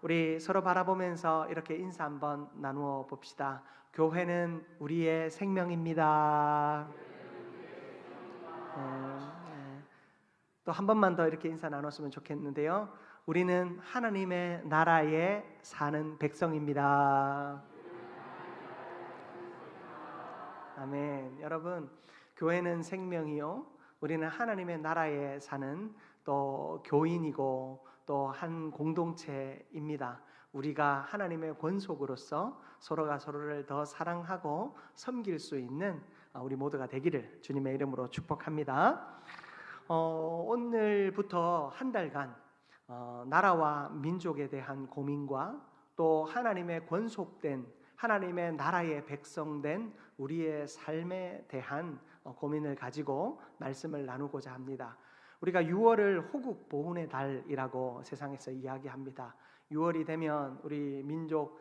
우리 서로 바라보면서 이렇게 인사 한번 나누어 봅시다. 교회는 우리의 생명입니다. 또 한 번만 더 이렇게 인사 나눴으면 좋겠는데요. 우리는 하나님의 나라에 사는 백성입니다. 아멘. 여러분, 교회는 생명이요, 우리는 하나님의 나라에 사는 또 교인이고 또 한 공동체입니다. 우리가 하나님의 권속으로서 서로가 서로를 더 사랑하고 섬길 수 있는 우리 모두가 되기를 주님의 이름으로 축복합니다. 오늘부터 한 달간 나라와 민족에 대한 고민과 또 하나님의 권속된 하나님의 나라의 백성된 우리의 삶에 대한 고민을 가지고 말씀을 나누고자 합니다. 우리가 6월을 호국 보훈의 달이라고 세상에서 이야기합니다. 6월이 되면 우리 민족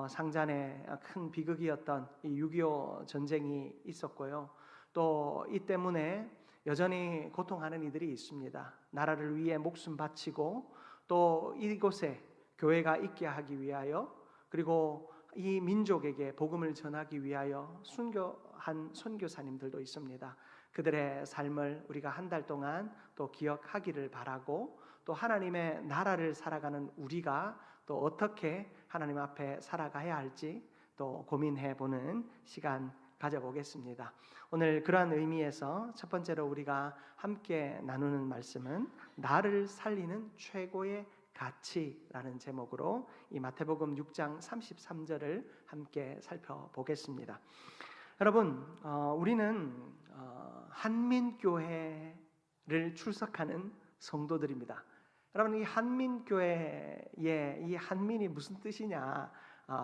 상잔의 큰 비극이었던 이 6.25 전쟁이 있었고요. 또 이 때문에 여전히 고통하는 이들이 있습니다. 나라를 위해 목숨 바치고 또 이곳에 교회가 있게 하기 위하여, 그리고 이 민족에게 복음을 전하기 위하여 순교한 선교사님들도 있습니다. 그들의 삶을 우리가 한 달 동안 또 기억하기를 바라고, 또 하나님의 나라를 살아가는 우리가 또 어떻게 하나님 앞에 살아가야 할지 또 고민해보는 시간 가져보겠습니다. 오늘 그러한 의미에서 첫 번째로 우리가 함께 나누는 말씀은 나를 살리는 최고의 가치라는 제목으로 이 마태복음 6장 33절을 함께 살펴보겠습니다. 여러분, 우리는 한민교회를 출석하는 성도들입니다. 여러분, 이 한민교회의 이 한민이 무슨 뜻이냐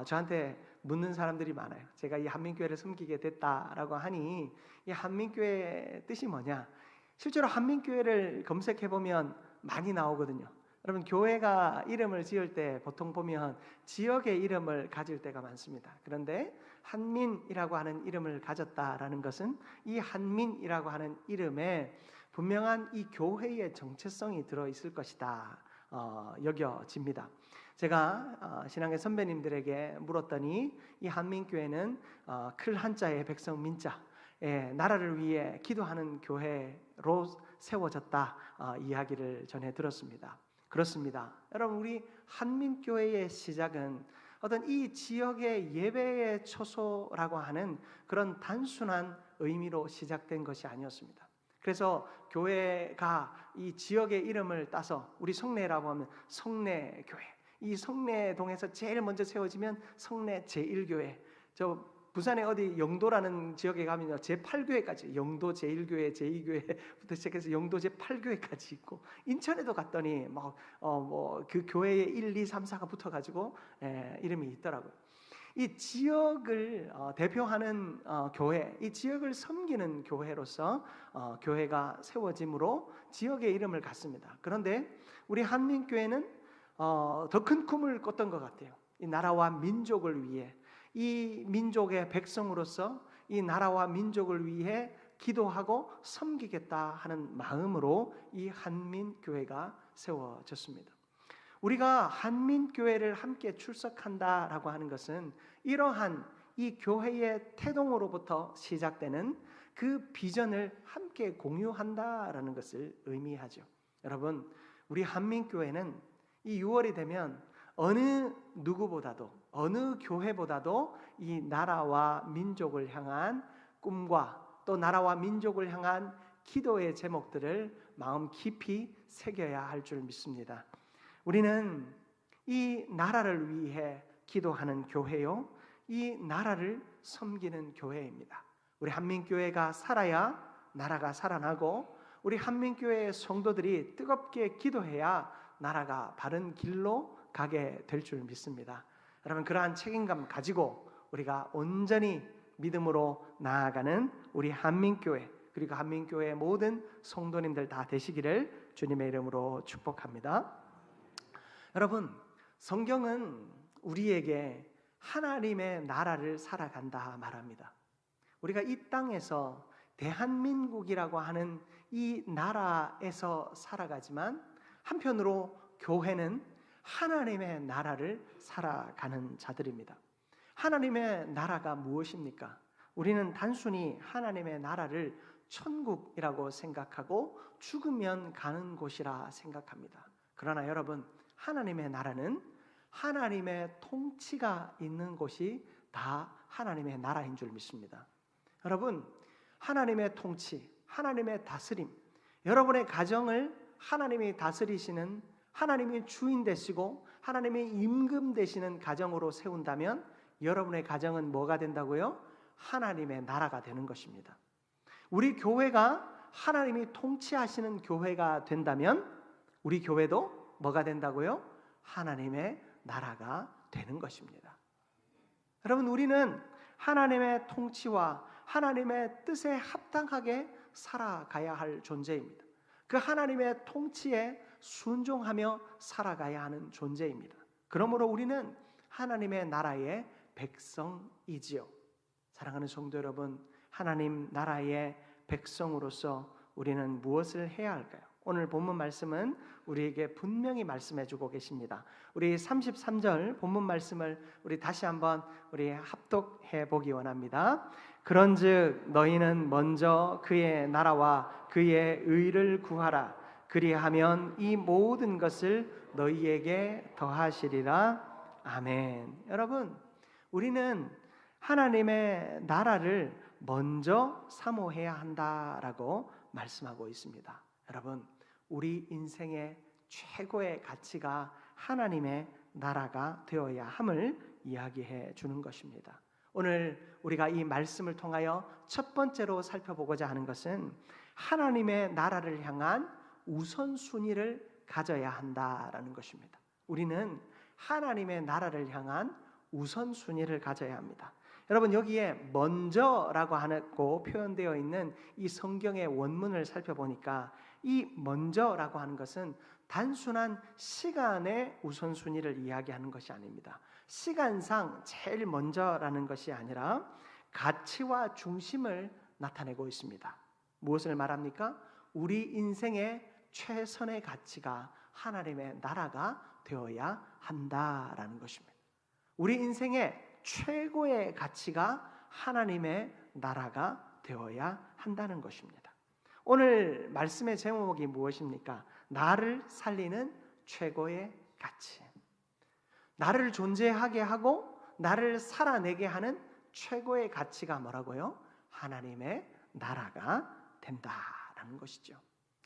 저한테 묻는 사람들이 많아요. 제가 이 한민교회를 섬기게 됐다라고 하니 이 한민교회의 뜻이 뭐냐? 실제로 한민교회를 검색해보면 많이 나오거든요. 여러분, 교회가 이름을 지을 때 보통 보면 지역의 이름을 가질 때가 많습니다. 그런데 한민이라고 하는 이름을 가졌다라는 것은 이 한민이라고 하는 이름에 분명한 이 교회의 정체성이 들어있을 것이다 여겨집니다. 제가 신앙의 선배님들에게 물었더니 이 한민교회는 클 한자의 백성 민자, 나라를 위해 기도하는 교회로 세워졌다 이야기를 전해 들었습니다. 그렇습니다. 여러분, 우리 한민교회의 시작은 어떤 이 지역의 예배의 초소라고 하는 그런 단순한 의미로 시작된 것이 아니었습니다. 그래서 교회가 이 지역의 이름을 따서 우리 성내라고 하면 성내교회, 이 성내동에서 제일 먼저 세워지면 성내 제1교회, 저 부산에 어디 영도라는 지역에 가면요 제8교회까지, 영도 제1교회, 제2교회부터 시작해서 영도 제8교회까지 있고, 인천에도 갔더니 그 교회에 1, 2, 3, 4가 붙어가지고 이름이 있더라고요. 이 지역을 대표하는 교회, 이 지역을 섬기는 교회로서 교회가 세워짐으로 지역의 이름을 갖습니다. 그런데 우리 한민교회는 더 큰 꿈을 꿨던 것 같아요. 이 나라와 민족을 위해, 이 민족의 백성으로서 이 나라와 민족을 위해 기도하고 섬기겠다 하는 마음으로 이 한민교회가 세워졌습니다. 우리가 한민교회를 함께 출석한다라고 하는 것은 이러한 이 교회의 태동으로부터 시작되는 그 비전을 함께 공유한다라는 것을 의미하죠. 여러분, 우리 한민교회는 이 6월이 되면 어느 누구보다도, 어느 교회보다도 이 나라와 민족을 향한 꿈과 또 나라와 민족을 향한 기도의 제목들을 마음 깊이 새겨야 할 줄 믿습니다. 우리는 이 나라를 위해 기도하는 교회요, 이 나라를 섬기는 교회입니다. 우리 한민교회가 살아야 나라가 살아나고, 우리 한민교회의 성도들이 뜨겁게 기도해야 나라가 바른 길로 가게 될 줄 믿습니다. 여러분, 그러한 책임감 가지고 우리가 온전히 믿음으로 나아가는 우리 한민교회, 그리고 한민교회의 모든 성도님들 다 되시기를 주님의 이름으로 축복합니다. 여러분, 성경은 우리에게 하나님의 나라를 살아간다 말합니다. 우리가 이 땅에서 대한민국이라고 하는 이 나라에서 살아가지만, 한편으로 교회는 하나님의 나라를 살아가는 자들입니다. 하나님의 나라가 무엇입니까? 우리는 단순히 하나님의 나라를 천국이라고 생각하고 죽으면 가는 곳이라 생각합니다. 그러나 여러분, 하나님의 나라는 하나님의 통치가 있는 곳이 다 하나님의 나라인 줄 믿습니다. 여러분, 하나님의 통치, 하나님의 다스림, 여러분의 가정을 하나님이 다스리시는, 하나님이 주인 되시고 하나님이 임금 되시는 가정으로 세운다면 여러분의 가정은 뭐가 된다고요? 하나님의 나라가 되는 것입니다. 우리 교회가 하나님이 통치하시는 교회가 된다면 우리 교회도 뭐가 된다고요? 하나님의 나라가 되는 것입니다. 여러분, 우리는 하나님의 통치와 하나님의 뜻에 합당하게 살아가야 할 존재입니다. 그 하나님의 통치에 순종하며 살아가야 하는 존재입니다. 그러므로 우리는 하나님의 나라의 백성이지요. 사랑하는 성도 여러분, 하나님 나라의 백성으로서 우리는 무엇을 해야 할까요? 오늘 본문 말씀은 우리에게 분명히 말씀해 주고 계십니다. 우리 33절 본문 말씀을 우리 다시 한번 우리 합독해 보기 원합니다. 그런즉 너희는 먼저 그의 나라와 그의 의를 구하라. 그리하면 이 모든 것을 너희에게 더하시리라. 아멘. 여러분, 우리는 하나님의 나라를 먼저 사모해야 한다라고 말씀하고 있습니다. 여러분, 우리 인생의 최고의 가치가 하나님의 나라가 되어야 함을 이야기해 주는 것입니다. 오늘 우리가 이 말씀을 통하여 첫 번째로 살펴보고자 하는 것은 하나님의 나라를 향한 우선순위를 가져야 한다라는 것입니다. 우리는 하나님의 나라를 향한 우선순위를 가져야 합니다. 여러분, 여기에 먼저라고 하고 표현되어 있는 이 성경의 원문을 살펴보니까 이 먼저라고 하는 것은 단순한 시간의 우선순위를 이야기하는 것이 아닙니다. 시간상 제일 먼저라는 것이 아니라 가치와 중심을 나타내고 있습니다. 무엇을 말합니까? 우리 인생의 최선의 가치가 하나님의 나라가 되어야 한다라는 것입니다. 우리 인생의 최고의 가치가 하나님의 나라가 되어야 한다는 것입니다. 오늘 말씀의 제목이 무엇입니까? 나를 살리는 최고의 가치. 나를 존재하게 하고 나를 살아내게 하는 최고의 가치가 뭐라고요? 하나님의 나라가 된다라는 것이죠.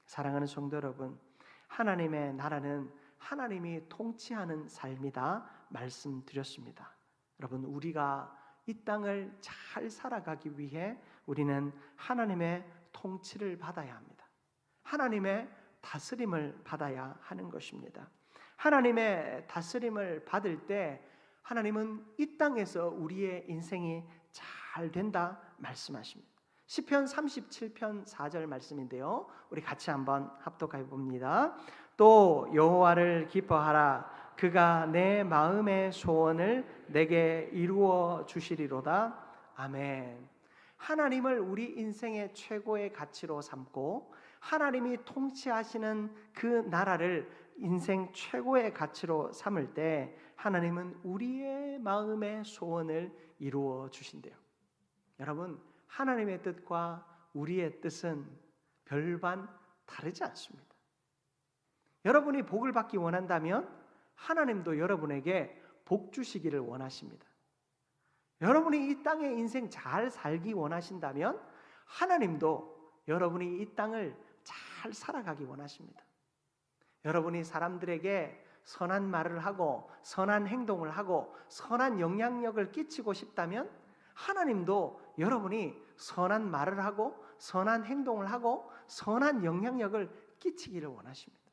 사랑하는 성도 여러분, 하나님의 나라는 하나님이 통치하는 삶이다 말씀드렸습니다. 여러분, 우리가 이 땅을 잘 살아가기 위해 우리는 하나님의 통치를 받아야 합니다. 하나님의 다스림을 받아야 하는 것입니다. 하나님의 다스림을 받을 때 하나님은 이 땅에서 우리의 인생이 잘 된다 말씀하십니다. 시편 37편 4절 말씀인데요, 우리 같이 한번 합독해 봅니다. 또 여호와를 기뻐하라. 그가 내 마음의 소원을 내게 이루어 주시리로다. 아멘. 하나님을 우리 인생의 최고의 가치로 삼고 하나님이 통치하시는 그 나라를 인생 최고의 가치로 삼을 때 하나님은 우리의 마음의 소원을 이루어 주신대요. 여러분, 하나님의 뜻과 우리의 뜻은 별반 다르지 않습니다. 여러분이 복을 받기 원한다면 하나님도 여러분에게 복 주시기를 원하십니다. 여러분이 이 땅의 인생 잘 살기 원하신다면 하나님도 여러분이 이 땅을 잘 살아가기 원하십니다. 여러분이 사람들에게 선한 말을 하고 선한 행동을 하고 선한 영향력을 끼치고 싶다면 하나님도 여러분이 선한 말을 하고 선한 행동을 하고 선한 영향력을 끼치기를 원하십니다.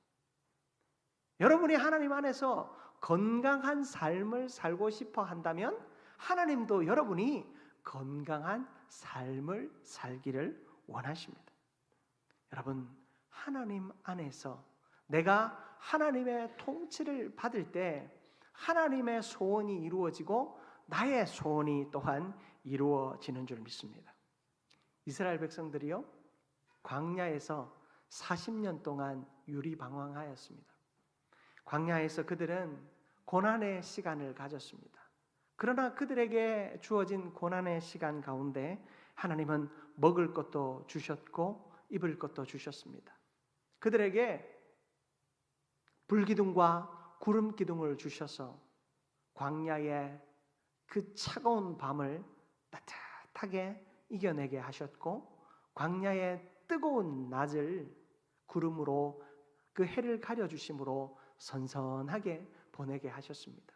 여러분이 하나님 안에서 건강한 삶을 살고 싶어 한다면 하나님도 여러분이 건강한 삶을 살기를 원하십니다. 여러분, 하나님 안에서 내가 하나님의 통치를 받을 때 하나님의 소원이 이루어지고 나의 소원이 또한 이루어지는 줄 믿습니다. 이스라엘 백성들이요, 광야에서 40년 동안 유리방황하였습니다. 광야에서 그들은 고난의 시간을 가졌습니다. 그러나 그들에게 주어진 고난의 시간 가운데 하나님은 먹을 것도 주셨고 입을 것도 주셨습니다. 그들에게 불기둥과 구름기둥을 주셔서 광야의 그 차가운 밤을 따뜻하게 이겨내게 하셨고, 광야의 뜨거운 낮을 구름으로 그 해를 가려주심으로 선선하게 보내게 하셨습니다.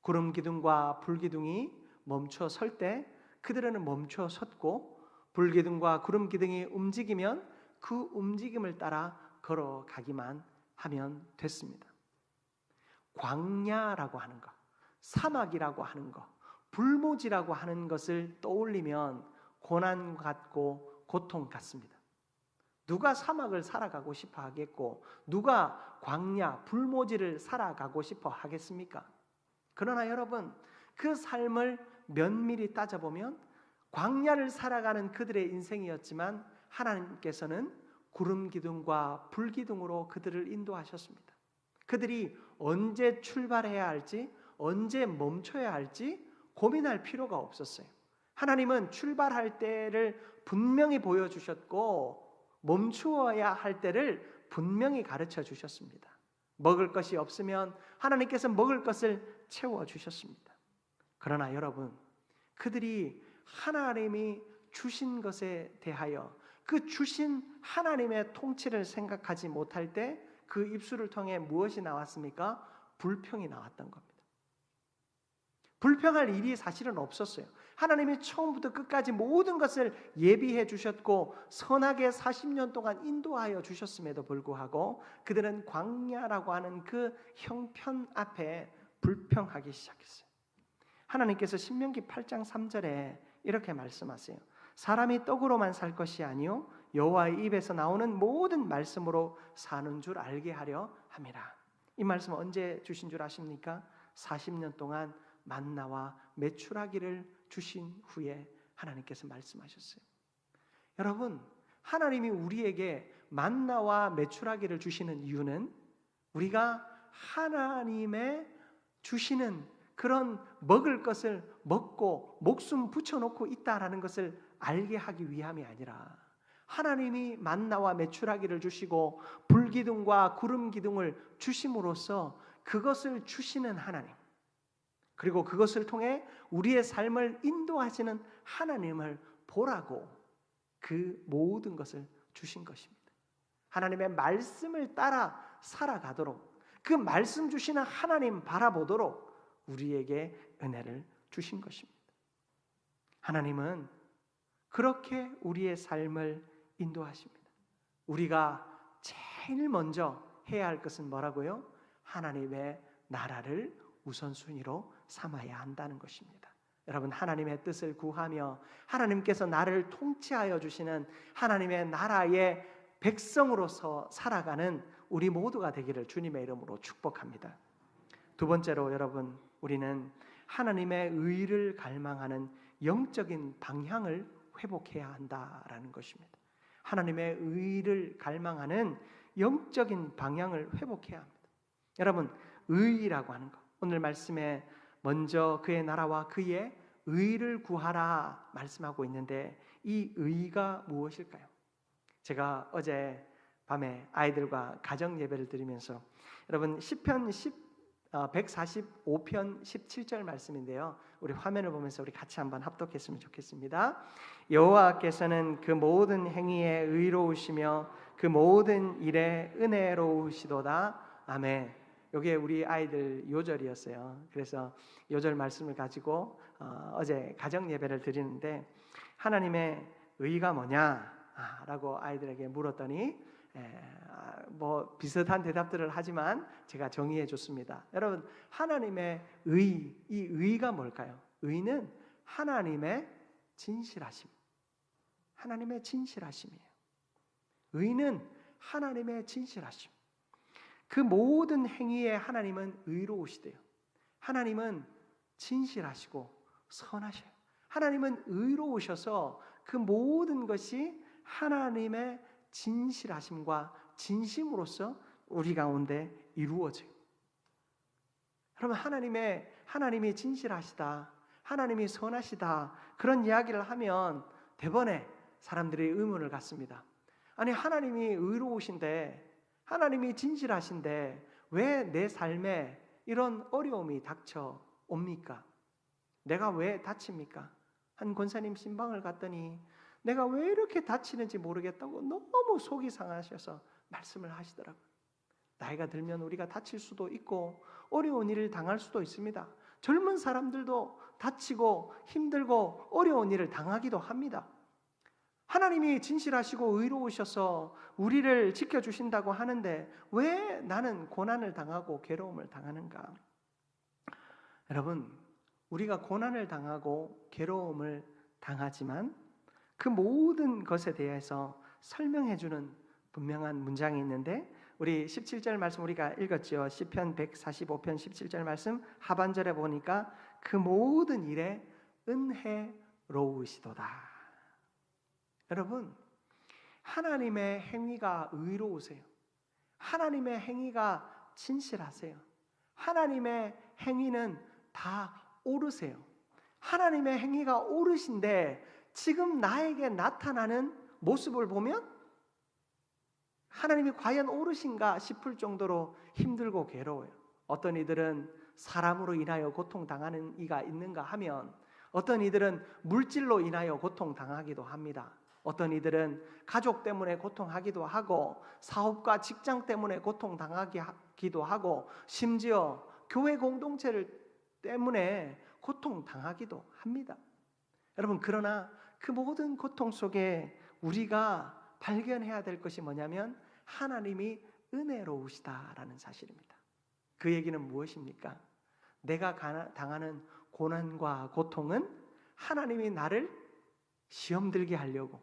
구름기둥과 불기둥이 멈춰 설 때 그들은 멈춰 섰고, 불기둥과 구름기둥이 움직이면 그 움직임을 따라 걸어가기만 하면 됐습니다. 광야라고 하는 것, 사막이라고 하는 것, 불모지라고 하는 것을 떠올리면 고난 같고 고통 같습니다. 누가 사막을 살아가고 싶어 하겠고 누가 광야, 불모지를 살아가고 싶어 하겠습니까? 그러나 여러분, 그 삶을 면밀히 따져보면 광야를 살아가는 그들의 인생이었지만 하나님께서는 구름기둥과 불기둥으로 그들을 인도하셨습니다. 그들이 언제 출발해야 할지, 언제 멈춰야 할지 고민할 필요가 없었어요. 하나님은 출발할 때를 분명히 보여주셨고 멈추어야 할 때를 분명히 가르쳐 주셨습니다. 먹을 것이 없으면 하나님께서 먹을 것을 채워주셨습니다. 그러나 여러분, 그들이 하나님이 주신 것에 대하여 그 주신 하나님의 통치를 생각하지 못할 때 그 입술을 통해 무엇이 나왔습니까? 불평이 나왔던 겁니다. 불평할 일이 사실은 없었어요. 하나님이 처음부터 끝까지 모든 것을 예비해 주셨고 선하게 40년 동안 인도하여 주셨음에도 불구하고 그들은 광야라고 하는 그 형편 앞에 불평하기 시작했어요. 하나님께서 신명기 8장 3절에 이렇게 말씀하세요. 사람이 떡으로만 살 것이 아니요 여호와의 입에서 나오는 모든 말씀으로 사는 줄 알게 하려 함이라. 이 말씀 언제 주신 줄 아십니까? 40년 동안 만나와 메추라기를 주신 후에 하나님께서 말씀하셨어요. 여러분, 하나님이 우리에게 만나와 메추라기를 주시는 이유는 우리가 하나님의 주시는 그런 먹을 것을 먹고 목숨 붙여놓고 있다라는 것을 알게 하기 위함이 아니라 하나님이 만나와 메추라기를 주시고 불기둥과 구름기둥을 주심으로써 그것을 주시는 하나님, 그리고 그것을 통해 우리의 삶을 인도하시는 하나님을 보라고 그 모든 것을 주신 것입니다. 하나님의 말씀을 따라 살아가도록, 그 말씀 주시는 하나님 바라보도록 우리에게 은혜를 주신 것입니다. 하나님은 그렇게 우리의 삶을 인도하십니다. 우리가 제일 먼저 해야 할 것은 뭐라고요? 하나님의 나라를 우선순위로 삼아야 한다는 것입니다. 여러분, 하나님의 뜻을 구하며 하나님께서 나를 통치하여 주시는 하나님의 나라의 백성으로서 살아가는 우리 모두가 되기를 주님의 이름으로 축복합니다. 두 번째로 여러분, 우리는 하나님의 의를 갈망하는 영적인 방향을 회복해야 한다라는 것입니다. 하나님의 의를 갈망하는 영적인 방향을 회복해야 합니다. 여러분, 의라고 하는 것, 오늘 말씀에 먼저 그의 나라와 그의 의를 구하라 말씀하고 있는데 이 의가 무엇일까요? 제가 어제 밤에 아이들과 가정 예배를 드리면서 여러분 시편 145편 17절 말씀인데요. 우리 화면을 보면서 우리 같이 한번 합독했으면 좋겠습니다. 여호와께서는 그 모든 행위에 의로우시며 그 모든 일에 은혜로우시도다. 아멘. 이게 우리 아이들 요절이었어요. 그래서 요절 말씀을 가지고 어제 가정 예배를 드리는데 하나님의 의가 뭐냐라고 아이들에게 물었더니 뭐 비슷한 대답들을 하지만 제가 정의해 줬습니다. 여러분, 하나님의 의, 이 의가 뭘까요? 의는 하나님의 진실하심, 하나님의 진실하심이에요. 의는 하나님의 진실하심. 그 모든 행위에 하나님은 의로우시대요. 하나님은 진실하시고 선하셔요. 하나님은 의로우셔서 그 모든 것이 하나님의 진실하심과 진심으로서 우리 가운데 이루어져요. 여러분, 하나님이 진실하시다, 하나님이 선하시다, 그런 이야기를 하면 대번에 사람들이 의문을 갖습니다. 아니, 하나님이 의로우신데, 하나님이 진실하신데 왜 내 삶에 이런 어려움이 닥쳐옵니까? 내가 왜 다칩니까? 한 권사님 신방을 갔더니 내가 왜 이렇게 다치는지 모르겠다고 너무 속이 상하셔서 말씀을 하시더라고요. 나이가 들면 우리가 다칠 수도 있고 어려운 일을 당할 수도 있습니다. 젊은 사람들도 다치고 힘들고 어려운 일을 당하기도 합니다. 하나님이 진실하시고 의로우셔서 우리를 지켜주신다고 하는데 왜 나는 고난을 당하고 괴로움을 당하는가? 여러분, 우리가 고난을 당하고 괴로움을 당하지만 그 모든 것에 대해서 설명해주는 분명한 문장이 있는데, 우리 17절 말씀 우리가 읽었죠. 시편 145편 17절 말씀 하반절에 보니까 그 모든 일에 은혜로우시도다. 여러분, 하나님의 행위가 의로우세요. 하나님의 행위가 진실하세요. 하나님의 행위는 다 옳으세요. 하나님의 행위가 옳으신데 지금 나에게 나타나는 모습을 보면 하나님이 과연 옳으신가 싶을 정도로 힘들고 괴로워요. 어떤 이들은 사람으로 인하여 고통당하는 이가 있는가 하면 어떤 이들은 물질로 인하여 고통당하기도 합니다. 어떤 이들은 가족 때문에 고통하기도 하고 사업과 직장 때문에 고통당하기도 하고 심지어 교회 공동체를 때문에 고통당하기도 합니다. 여러분, 그러나 그 모든 고통 속에 우리가 발견해야 될 것이 뭐냐면 하나님이 은혜로우시다라는 사실입니다. 그 얘기는 무엇입니까? 내가 당하는 고난과 고통은 하나님이 나를 시험 들게 하려고,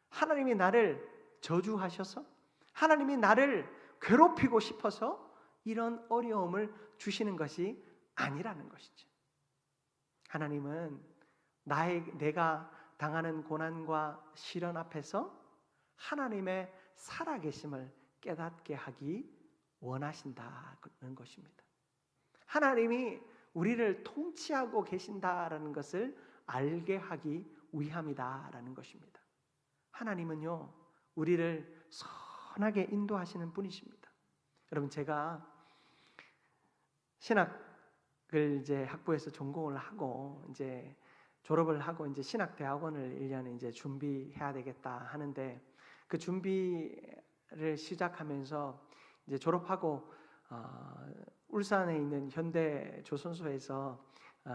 하나님이 나를 저주하셔서, 하나님이 나를 괴롭히고 싶어서 이런 어려움을 주시는 것이 아니라는 것이죠. 하나님은 내가 당하는 고난과 시련 앞에서 하나님의 살아계심을 깨닫게 하기 원하신다는 것입니다. 하나님이 우리를 통치하고 계신다라는 것을 알게 하기 위함이다라는 것입니다. 하나님은요, 우리를 선하게 인도하시는 분이십니다. 여러분, 제가 신학을 이제 학부에서 전공을 하고 이제 졸업을 하고 이제 신학대학원을 1년 이제 준비해야 되겠다 하는데, 그 준비를 시작하면서 이제 졸업하고 울산에 있는 현대조선소에서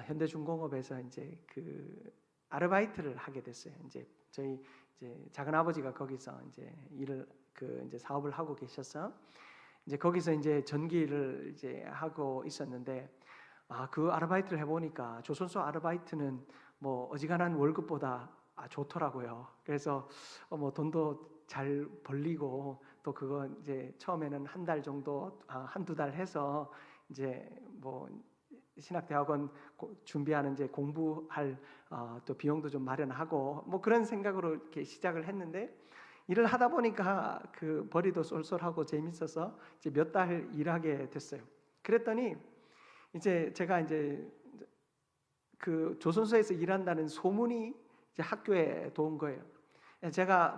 현대중공업에서 이제 그 아르바이트를 하게 됐어요. 이제 저희 이제 작은 아버지가 거기서 이제 이제 사업을 하고 계셔서 이제 거기서 이제 전기를 이제 하고 있었는데, 그 아르바이트를 해보니까 조선소 아르바이트는 뭐 어지간한 월급보다 좋더라고요. 그래서 뭐 돈도 잘 벌리고 또 그거 이제 처음에는 한 달 정도, 한두 달 해서 이제 뭐 신학대학원 준비하는 이제 공부할 또 비용도 좀 마련하고 뭐 그런 생각으로 이렇게 시작을 했는데, 일을 하다 보니까 그 벌이도 쏠쏠하고 재밌어서 이제 몇 달 일하게 됐어요. 그랬더니 이제 제가 이제 그 조선소에서 일한다는 소문이 이제 학교에 도온 거예요. 제가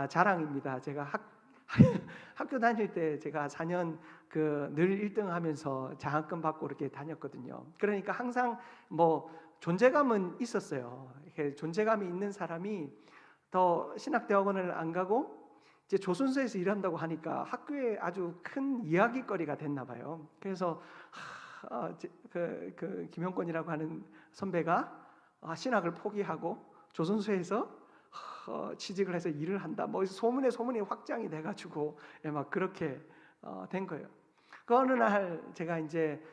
자랑입니다. 제가 학교 다닐 때 제가 4년 늘 1등 하면서 장학금 받고 이렇게 다녔거든요. 그러니까 항상 뭐 존재감은 있었어요. 이렇게 존재감이 있는 사람이 더 신학대학원을 안 가고 이제 조선소에서 일한다고 하니까 학교에 아주 큰 이야기거리가 됐나 봐요. 그래서 그 김용권이라고 하는 선배가 신학을 포기하고 조선소에서 취직을 해서 일을 한다. 뭐 소문이 확장이 돼가지고 막 그렇게 된 거예요. 그 어느 날 제가 이제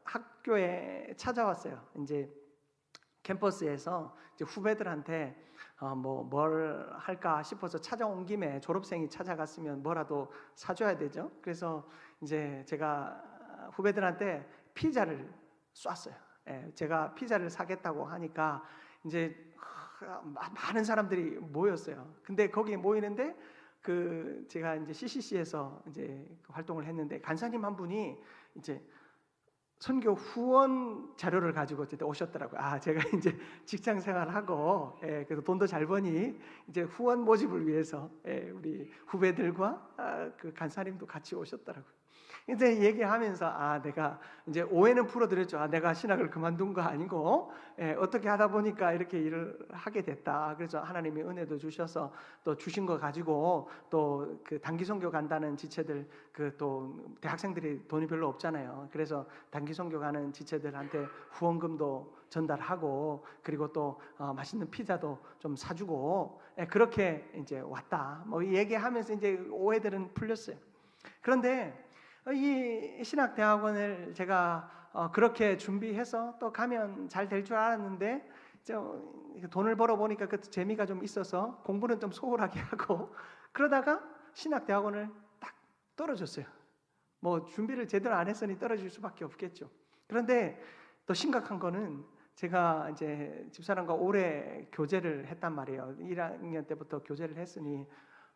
학교에 찾아왔어요. 이제 캠퍼스에서 이제 후배들한테 뭘 할까 싶어서 찾아온 김에 졸업생이 찾아갔으면 뭐라도 사줘야 되죠. 그래서 이제 제가 후배들한테 피자를 쐈어요. 제가 피자를 사겠다고 하니까 이제 많은 사람들이 모였어요. 근데 거기에 모이는데 제가 이제 CCC에서 이제 활동을 했는데 간사님 한 분이 이제 선교 후원 자료를 가지고 어쨌든 오셨더라고요. 아, 제가 이제 직장 생활하고, 그래서 돈도 잘 버니 이제 후원 모집을 위해서 우리 후배들과 그 간사님도 같이 오셨더라고요. 이제 얘기하면서 내가 이제 오해는 풀어드렸죠. 내가 신학을 그만둔 거 아니고 어떻게 하다 보니까 이렇게 일을 하게 됐다. 그래서 하나님이 은혜도 주셔서 또 주신 거 가지고 또 그 단기 선교 간다는 지체들, 그 또 대학생들이 돈이 별로 없잖아요. 그래서 단기 선교 가는 지체들한테 후원금도 전달하고, 그리고 또 맛있는 피자도 좀 사주고, 그렇게 이제 왔다. 뭐 얘기하면서 이제 오해들은 풀렸어요. 그런데 이 신학대학원을 제가 그렇게 준비해서 또 가면 잘 될 줄 알았는데, 돈을 벌어 보니까 그 재미가 좀 있어서 공부는 좀 소홀하게 하고, 그러다가 신학대학원을 딱 떨어졌어요. 뭐 준비를 제대로 안 했으니 떨어질 수밖에 없겠죠. 그런데 또 심각한 거는, 제가 이제 집사람과 오래 교제를 했단 말이에요. 1학년 때부터 교제를 했으니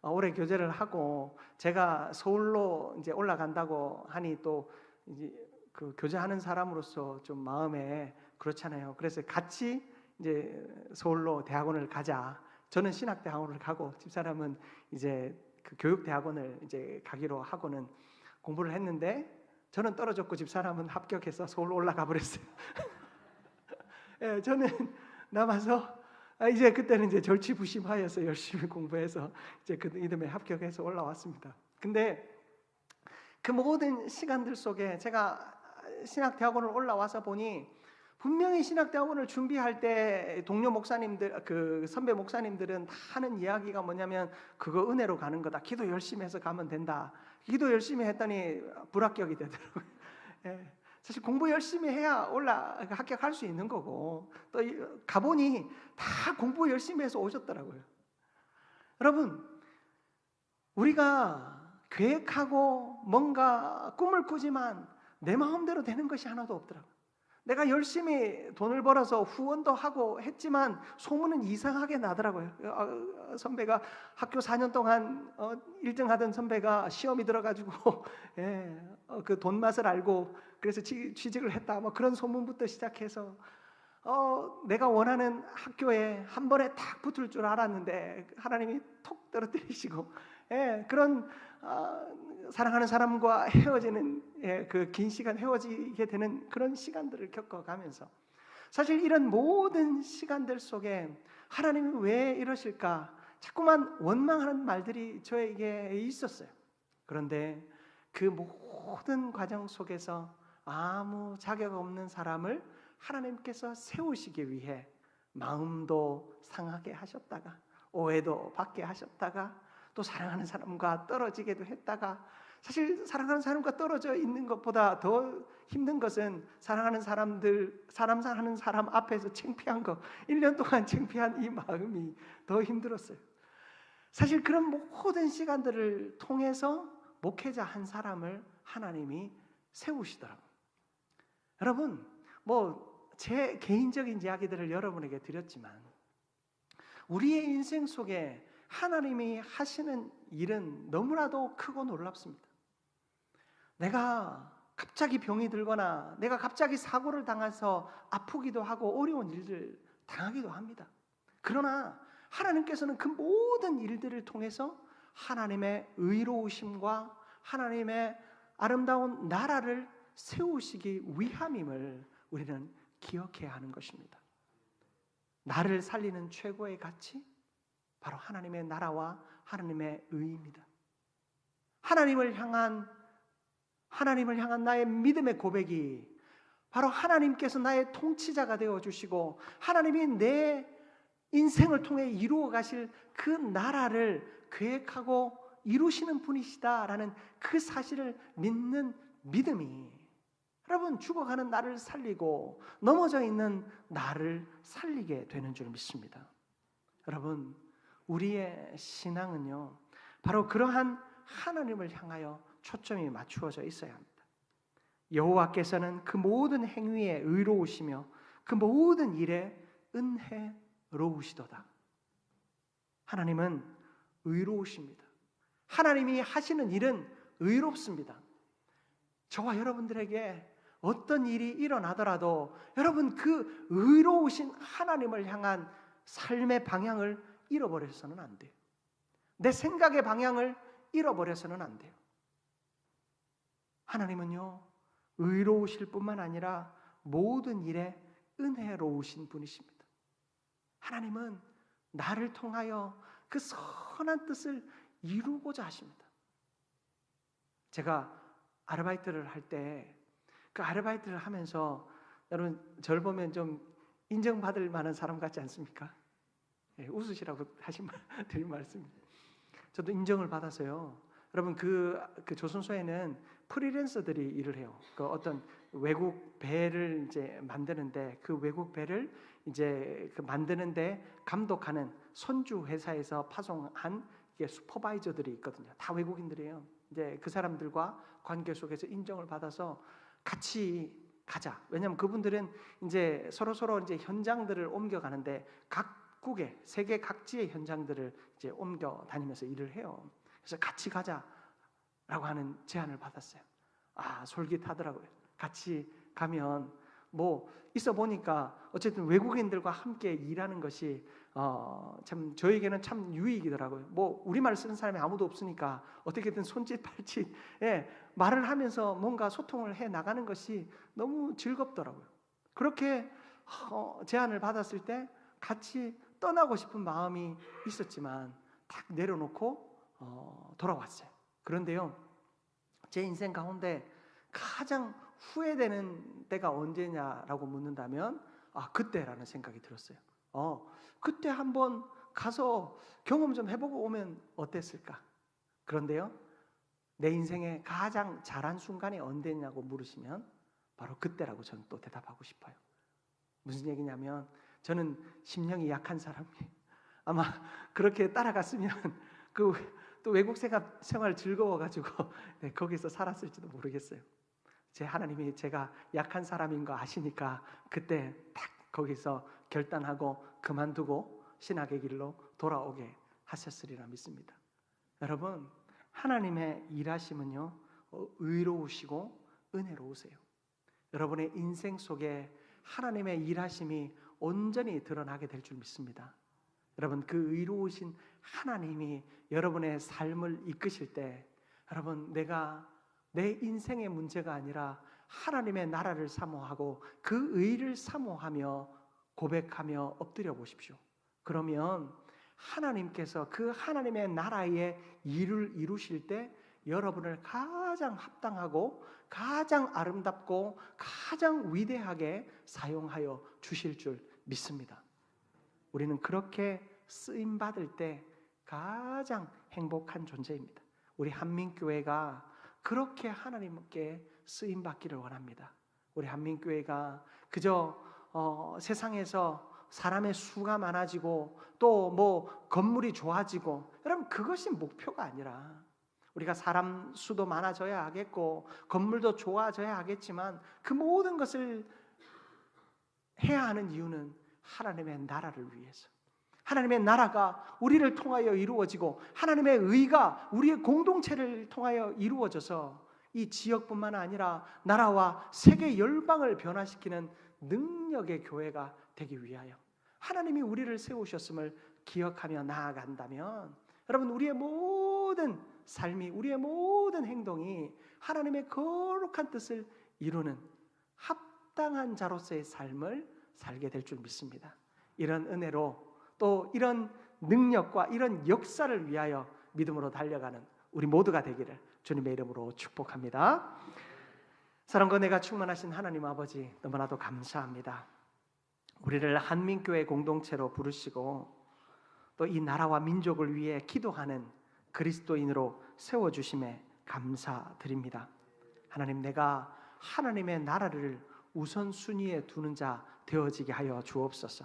올해 교제를 하고, 제가 서울로 이제 올라간다고 하니 또 이제 그 교제하는 사람으로서 좀 마음에 그렇잖아요. 그래서 같이 이제 서울로 대학원을 가자. 저는 신학대학원을 가고 집사람은 이제 그 교육대학원을 이제 가기로 하고는 공부를 했는데, 저는 떨어졌고 집사람은 합격해서 서울로 올라가 버렸어요. 저는 남아서 이제 그때는 이제 절치부심하여서 열심히 공부해서 이제 그 이듬해 합격해서 올라왔습니다. 근데 그 모든 시간들 속에 제가 신학대학원을 올라와서 보니, 분명히 신학대학원을 준비할 때 동료 목사님들, 그 선배 목사님들은 다 하는 이야기가 뭐냐면, 그거 은혜로 가는 거다. 기도 열심히 해서 가면 된다. 기도 열심히 했더니 불합격이 되더라고요. 사실 공부 열심히 해야 합격할 수 있는 거고, 또 가보니 다 공부 열심히 해서 오셨더라고요. 여러분, 우리가 계획하고 뭔가 꿈을 꾸지만 내 마음대로 되는 것이 하나도 없더라고요. 내가 열심히 돈을 벌어서 후원도 하고 했지만 소문은 이상하게 나더라고요. 선배가 학교 4년 동안 1등 하던 선배가 시험이 들어가지고 그 돈 맛을 알고 그래서 취직을 했다. 뭐 그런 소문부터 시작해서 내가 원하는 학교에 한 번에 딱 붙을 줄 알았는데 하나님이 톡 떨어뜨리시고, 그런 사랑하는 사람과 헤어지는 그 긴 시간 헤어지게 되는 그런 시간들을 겪어가면서, 사실 이런 모든 시간들 속에 하나님이 왜 이러실까 자꾸만 원망하는 말들이 저에게 있었어요. 그런데 그 모든 과정 속에서 아무 자격 없는 사람을 하나님께서 세우시기 위해 마음도 상하게 하셨다가, 오해도 받게 하셨다가, 또 사랑하는 사람과 떨어지게도 했다가, 사실 사랑하는 사람과 떨어져 있는 것보다 더 힘든 것은 사랑하는 사람 앞에서 창피한 거, 1년 동안 창피한 이 마음이 더 힘들었어요. 사실 그런 모든 시간들을 통해서 목회자 한 사람을 하나님이 세우시더라고요. 여러분, 뭐 제 개인적인 이야기들을 여러분에게 드렸지만, 우리의 인생 속에 하나님이 하시는 일은 너무나도 크고 놀랍습니다. 내가 갑자기 병이 들거나 내가 갑자기 사고를 당해서 아프기도 하고 어려운 일들 당하기도 합니다. 그러나 하나님께서는 그 모든 일들을 통해서 하나님의 의로우심과 하나님의 아름다운 나라를 세우시기 위함임을 우리는 기억해야 하는 것입니다. 나를 살리는 최고의 가치, 바로 하나님의 나라와 하나님의 의입니다. 하나님을 향한 나의 믿음의 고백이 바로 하나님께서 나의 통치자가 되어주시고 하나님이 내 인생을 통해 이루어 가실 그 나라를 계획하고 이루시는 분이시다라는 그 사실을 믿는 믿음이, 여러분, 죽어가는 나를 살리고 넘어져 있는 나를 살리게 되는 줄 믿습니다. 여러분, 우리의 신앙은요, 바로 그러한 하나님을 향하여 초점이 맞추어져 있어야 합니다. 여호와께서는 그 모든 행위에 의로우시며 그 모든 일에 은혜로우시도다. 하나님은 의로우십니다. 하나님이 하시는 일은 의롭습니다. 저와 여러분들에게 어떤 일이 일어나더라도 여러분 그 의로우신 하나님을 향한 삶의 방향을 잃어버려서는 안 돼요. 내 생각의 방향을 잃어버려서는 안 돼요. 하나님은요, 의로우실 뿐만 아니라 모든 일에 은혜로우신 분이십니다. 하나님은 나를 통하여 그 선한 뜻을 이루고자 하십니다. 제가 아르바이트를 할 때 그 아르바이트를 하면서 여러분 저를 보면 좀 인정받을 만한 사람 같지 않습니까? 네, 웃으시라고 드린 말씀입니다. 저도 인정을 받아서요. 여러분 그 조선소에는 프리랜서들이 일을 해요. 그 어떤 외국 배를 이제 만드는데 그 외국 배를 이제 그 만드는데 감독하는 선주 회사에서 파송한 슈퍼바이저들이 있거든요. 다 외국인들이에요. 이제 그 사람들과 관계 속에서 인정을 받아서 같이 가자. 왜냐하면 그분들은 이제 서로 이제 현장들을 옮겨가는데 각국의 세계 각지의 현장들을 이제 옮겨 다니면서 일을 해요. 그래서 같이 가자라고 하는 제안을 받았어요. 아, 솔깃하더라고요. 같이 가면 뭐 있어 보니까 어쨌든 외국인들과 함께 일하는 것이 참 저에게는 참 유익이더라고요. 뭐 우리말 쓰는 사람이 아무도 없으니까 어떻게든 손짓 발짓 말을 하면서 뭔가 소통을 해 나가는 것이 너무 즐겁더라고요. 그렇게 제안을 받았을 때 같이 떠나고 싶은 마음이 있었지만 딱 내려놓고 돌아왔어요. 그런데요, 제 인생 가운데 가장 후회되는 때가 언제냐라고 묻는다면 그때라는 생각이 들었어요. 그때 한번 가서 경험 좀 해보고 오면 어땠을까? 그런데요, 내 인생의 가장 잘한 순간이 언제냐고 물으시면 바로 그때라고 저는 또 대답하고 싶어요. 무슨 얘기냐면 저는 심령이 약한 사람이에요. 아마 그렇게 따라갔으면 또 외국 생활 즐거워가지고 거기서 살았을지도 모르겠어요. 제 하나님이 제가 약한 사람인 거 아시니까 그때 딱 거기서 결단하고 그만두고 신학의 길로 돌아오게 하셨으리라 믿습니다. 여러분, 하나님의 일하심은요, 의로우시고 은혜로우세요. 여러분의 인생 속에 하나님의 일하심이 온전히 드러나게 될 줄 믿습니다. 여러분, 그 의로우신 하나님이 여러분의 삶을 이끄실 때 여러분, 내가 내 인생의 문제가 아니라 하나님의 나라를 사모하고 그 의를 사모하며 고백하며 엎드려 보십시오. 그러면 하나님께서 그 하나님의 나라의 일을 이루실 때 여러분을 가장 합당하고 가장 아름답고 가장 위대하게 사용하여 주실 줄 믿습니다. 우리는 그렇게 쓰임받을 때 가장 행복한 존재입니다. 우리 한민교회가 그렇게 하나님께 쓰임받기를 원합니다. 우리 한민교회가 그저 세상에서 사람의 수가 많아지고 또 뭐 건물이 좋아지고, 여러분 그것이 목표가 아니라 우리가 사람 수도 많아져야 하겠고 건물도 좋아져야 하겠지만 그 모든 것을 해야 하는 이유는 하나님의 나라를 위해서, 하나님의 나라가 우리를 통하여 이루어지고 하나님의 의가 우리의 공동체를 통하여 이루어져서 이 지역뿐만 아니라 나라와 세계 열방을 변화시키는 능력의 교회가 되기 위하여 하나님이 우리를 세우셨음을 기억하며 나아간다면 여러분, 우리의 모든 삶이, 우리의 모든 행동이 하나님의 거룩한 뜻을 이루는 합당한 자로서의 삶을 살게 될 줄 믿습니다. 이런 은혜로 또 이런 능력과 이런 역사를 위하여 믿음으로 달려가는 우리 모두가 되기를 주님의 이름으로 축복합니다. 사랑과 은혜가 충만하신 하나님 아버지, 너무나도 감사합니다. 우리를 한민교회 공동체로 부르시고 또 이 나라와 민족을 위해 기도하는 그리스도인으로 세워주심에 감사드립니다. 하나님, 내가 하나님의 나라를 우선순위에 두는 자 되어지게 하여 주옵소서.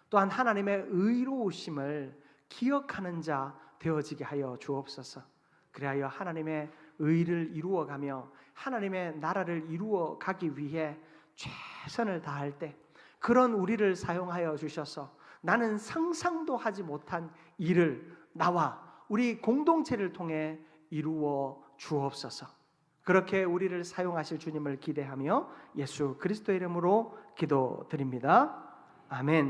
또한 하나님의 의로우심을 기억하는 자 되어지게 하여 주옵소서. 그리하여 하나님의 의를 이루어가며 하나님의 나라를 이루어가기 위해 최선을 다할 때 그런 우리를 사용하여 주셔서 나는 상상도 하지 못한 일을 나와 우리 공동체를 통해 이루어 주옵소서. 그렇게 우리를 사용하실 주님을 기대하며 예수 그리스도의 이름으로 기도드립니다. 아멘.